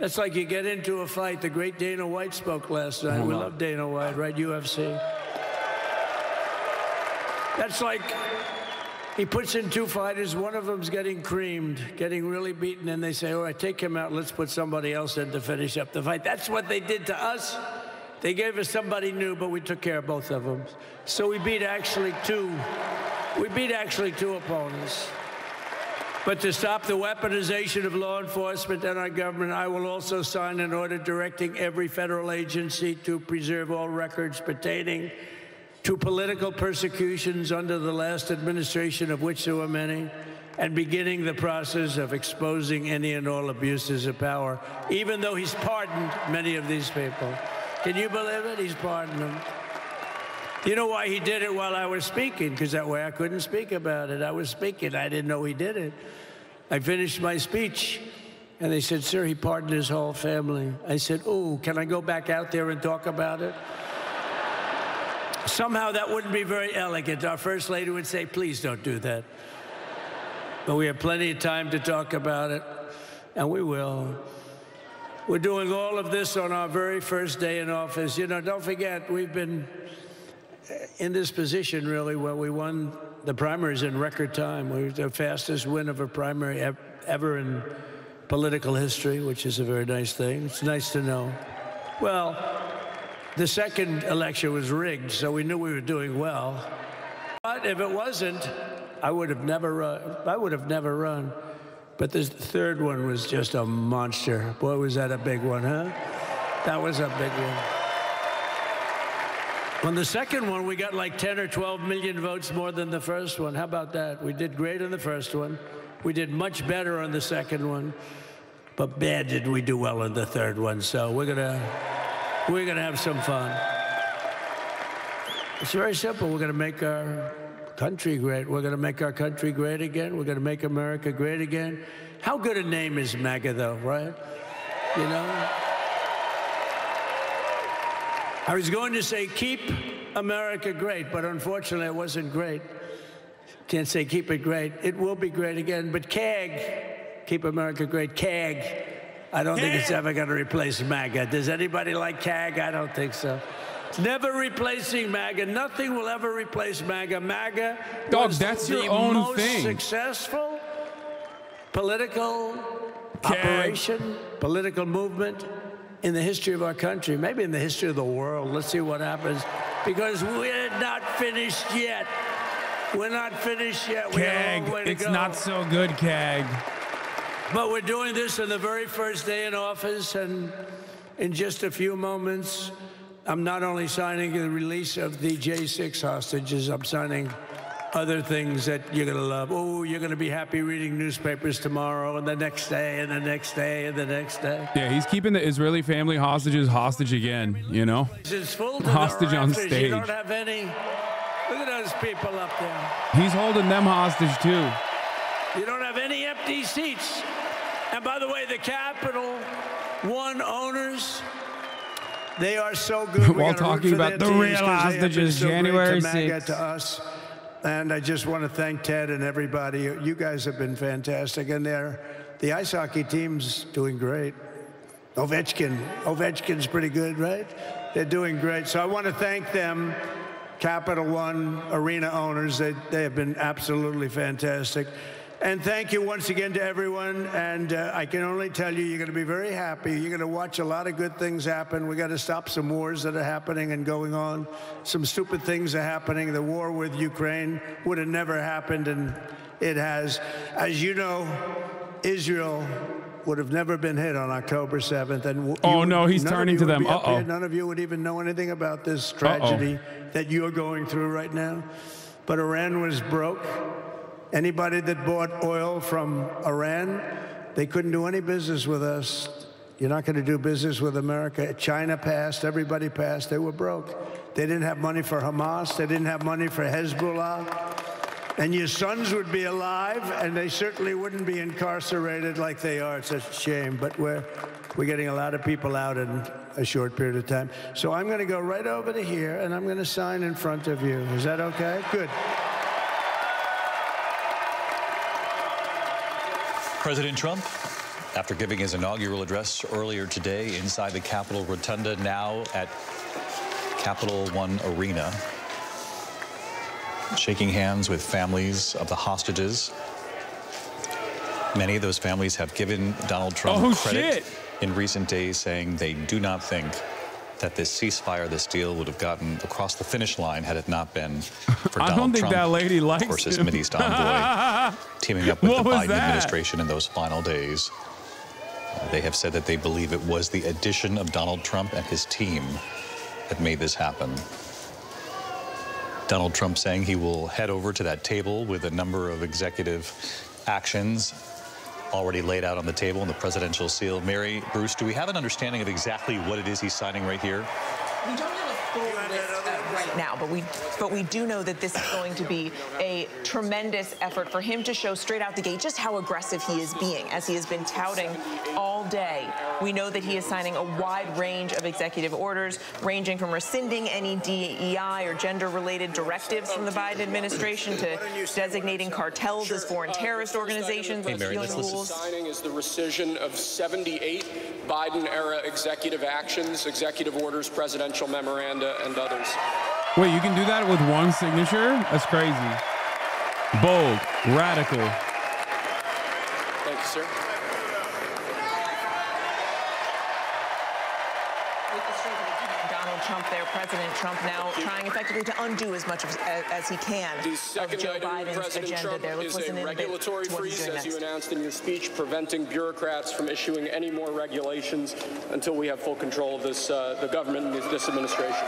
that's like you get into a fight. The great Dana White spoke last night. We love Dana White, right? UFC. That's like he puts in two fighters. One of them's getting creamed, getting really beaten, and they say, all right, take him out. Let's put somebody else in to finish up the fight. That's what they did to us. They gave us somebody new, but we took care of both of them. So we beat actually two opponents. But to stop the weaponization of law enforcement and our government, I will also sign an order directing every federal agency to preserve all records pertaining to political persecutions under the last administration, of which there were many, and beginning the process of exposing any and all abuses of power, even though he's pardoned many of these people. Can you believe it? He's pardoned them. You know why he did it while I was speaking? Because that way I couldn't speak about it. I was speaking. I didn't know he did it. I finished my speech, and they said, sir, he pardoned his whole family. I said, oh, can I go back out there and talk about it? Somehow that wouldn't be very elegant. Our First Lady would say, please don't do that. But we have plenty of time to talk about it, and we will. We're doing all of this on our very first day in office. You know, don't forget, we've been in this position, really, where we won the primaries in record time. We were the fastest win of a primary ever in political history, which is a very nice thing. It's nice to know. Well, The second election was rigged, so we knew we were doing well. But if it wasn't, I would have never run. But this third one was just a monster. Boy, was that a big one, huh? That was a big one. On the second one, we got like 10 or 12 million votes more than the first one. How about that? We did great on the first one. We did much better on the second one. But bad did we do well on the third one. So we're gonna have some fun. It's very simple. We're gonna make our country great. We're gonna make our country great again. We're gonna make America great again. How good a name is MAGA, though, right? You know? I was going to say, keep America great, but unfortunately it wasn't great. Can't say keep it great. It will be great again, but CAG, keep America great, CAG, I don't think it's ever going to replace MAGA. Does anybody like CAG? I don't think so. It's never replacing MAGA. Nothing will ever replace MAGA. MAGA was that's the your own most thing. Successful political operation, political movement in the history of our country, maybe in the history of the world. Let's see what happens, because we're not finished yet. We're not finished yet. CAG, it's not so good, CAG. But we're doing this on the very first day in office, and in just a few moments, I'm not only signing the release of the J6 hostages, I'm signing other things that you're going to love. Oh, you're going to be happy reading newspapers tomorrow and the next day and the next day and the next day. Yeah, he's keeping the Israeli family hostages hostage again, you know? It's full to hostage the on rafters. stage. You don't have any. Look at those people up there. He's holding them hostage, too. You don't have any empty seats. And by the way, the Capital One owners, they are so good. While talking about the real hostages, January 6th. To us. And I just want to thank Ted and everybody. You guys have been fantastic. And the ice hockey team's doing great. Ovechkin's pretty good, right? They're doing great. So I want to thank them, Capital One Arena owners. They have been absolutely fantastic. And thank you once again to everyone. And I can only tell you, you're going to be very happy. You're going to watch a lot of good things happen. We got to stop some wars that are happening and going on. Some stupid things are happening. The war with Ukraine would have never happened, and it has. As you know, Israel would have never been hit on October 7th. And no, he's turning to them. None of you would even know anything about this tragedy that you're going through right now. But Iran was broke. Anybody that bought oil from Iran, they couldn't do any business with us. You're not going to do business with America. China passed. Everybody passed. They were broke. They didn't have money for Hamas. They didn't have money for Hezbollah. And your sons would be alive, and they certainly wouldn't be incarcerated like they are. It's a shame. But we're getting a lot of people out in a short period of time. So I'm going to go right over to here, and I'm going to sign in front of you. Is that okay? Good. President Trump, after giving his inaugural address earlier today inside the Capitol Rotunda, now at Capital One Arena, shaking hands with families of the hostages. Many of those families have given Donald Trump credit in recent days, saying they do not think that this ceasefire, this deal, would have gotten across the finish line had it not been for Donald Trump. I don't think that lady likes him. Of course, his him. Mideast envoy teaming up with the Biden administration in those final days. They have said that they believe it was the addition of Donald Trump and his team that made this happen. Donald Trump saying he will head over to that table with a number of executive actions already laid out on the table in the presidential seal. Mary, Bruce, do we have an understanding of exactly what it is he's signing right here? We don't have a full list right now, but we do know that this is going to be a tremendous effort for him to show straight out the gate just how aggressive he is being, as he has been touting all day. We know that he is signing a wide range of executive orders, ranging from rescinding any DEI or gender-related directives from the Biden administration to designating cartels as foreign terrorist organizations and stealing rules. Signing is the rescission of 78 Biden-era executive actions, executive orders, presidential memoranda, and others. Wait, you can do that with one signature? That's crazy. Bold, radical. Thank you, sir. Donald Trump there, President Trump now trying effectively to undo as much as he can of Joe Biden's agenda there. Let's listen in a bit to what he's doing next. As you announced in your speech, preventing bureaucrats from issuing any more regulations until we have full control of this, the government and this administration.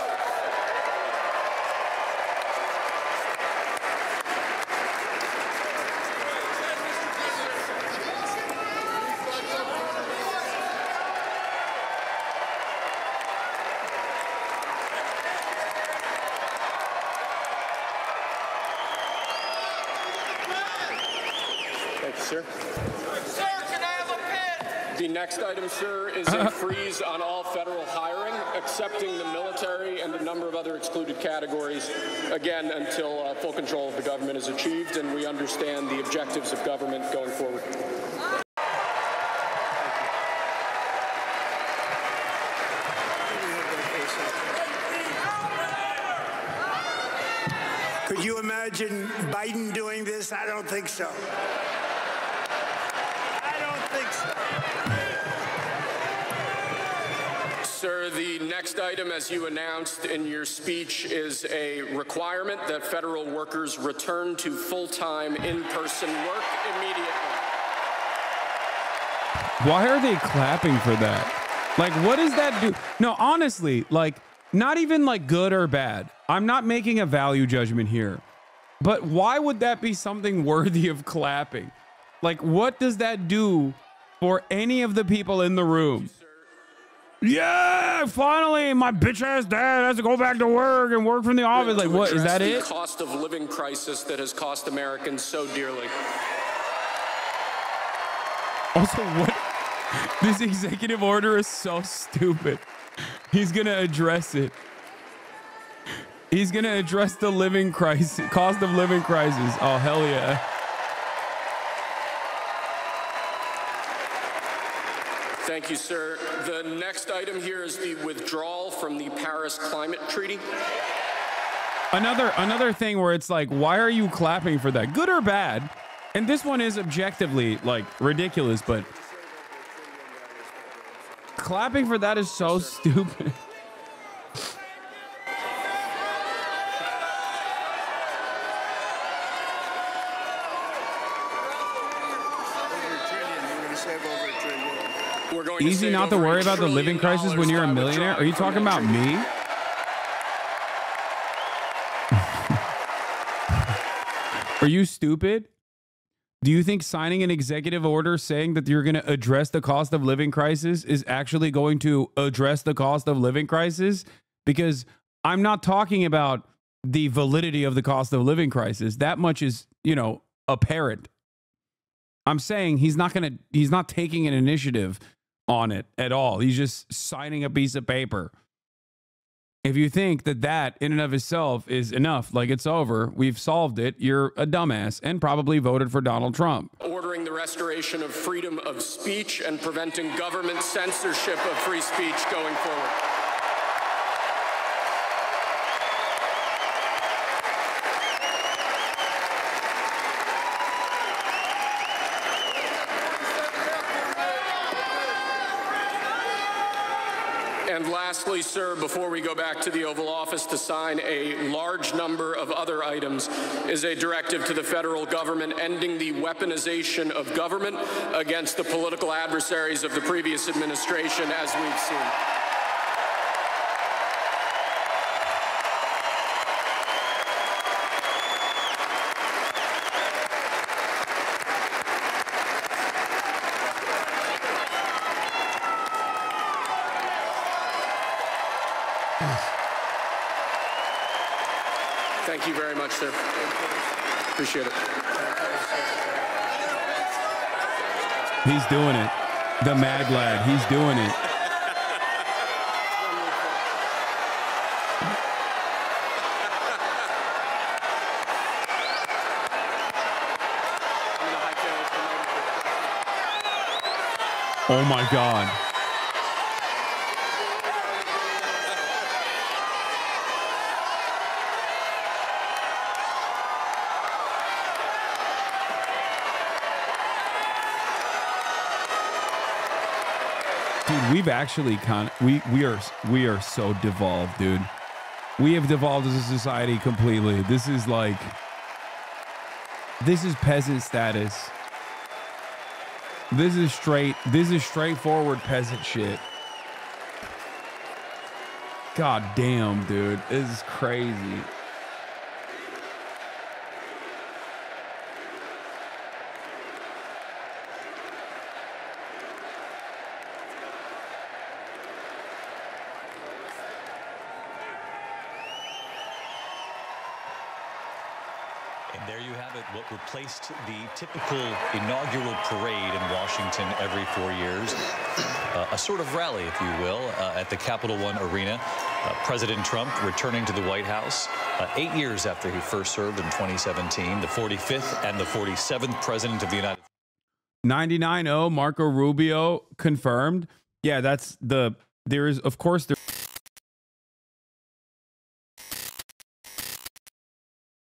Sir. Sir, can I have a pen? The next item, sir, is a freeze on all federal hiring, excepting the military and a number of other excluded categories, again, until full control of the government is achieved and we understand the objectives of government going forward. Could you imagine Biden doing this? I don't think so. Sir, the next item, as you announced in your speech, is a requirement that federal workers return to full-time in-person work immediately. Why are they clapping for that? Like, what does that do? No, honestly, like, not even like good or bad. I'm not making a value judgment here. But why would that be something worthy of clapping? Like, what does that do for any of the people in the room? Yeah, finally, my bitch ass dad has to go back to work and work from the office. Like, what is that? The it? cost of living crisis that has cost Americans so dearly. Also, what? This executive order is so stupid. He's gonna address it. He's gonna address the living crisis, cost of living crisis. Oh, hell yeah. Thank you, sir. The next item here is the withdrawal from the Paris Climate Treaty. Another thing where it's like, why are you clapping for that? Good or bad? And this one is objectively like ridiculous, but clapping for that is so stupid. Easy not to worry about the living crisis when you're a millionaire? Are you talking about me? Are you stupid? Do you think signing an executive order saying that you're going to address the cost of living crisis is actually going to address the cost of living crisis? Because I'm not talking about the validity of the cost of living crisis. That much is, apparent. I'm saying he's not taking an initiative on it at all. He's just signing a piece of paper. If you think that in and of itself is enough, like it's over, we've solved it, you're a dumbass and probably voted for Donald Trump. Ordering the restoration of freedom of speech and preventing government censorship of free speech going forward. And lastly, sir, before we go back to the Oval Office to sign a large number of other items, is a directive to the federal government ending the weaponization of government against the political adversaries of the previous administration, as we've seen. Thank you very much, sir. Appreciate it. He's doing it. The mad lad. He's doing it. Oh my God. Dude, we've actually we are so devolved, dude. We have devolved as a society completely. This is peasant status. This is straightforward peasant shit. God damn, dude. This is crazy. And there you have it, what replaced the typical inaugural parade in Washington every 4 years. A sort of rally, if you will, at the Capital One Arena. President Trump returning to the White House 8 years after he first served in 2017, the 45th and the 47th president of the United States. 99-0, Marco Rubio confirmed. Yeah, there is, of course, there.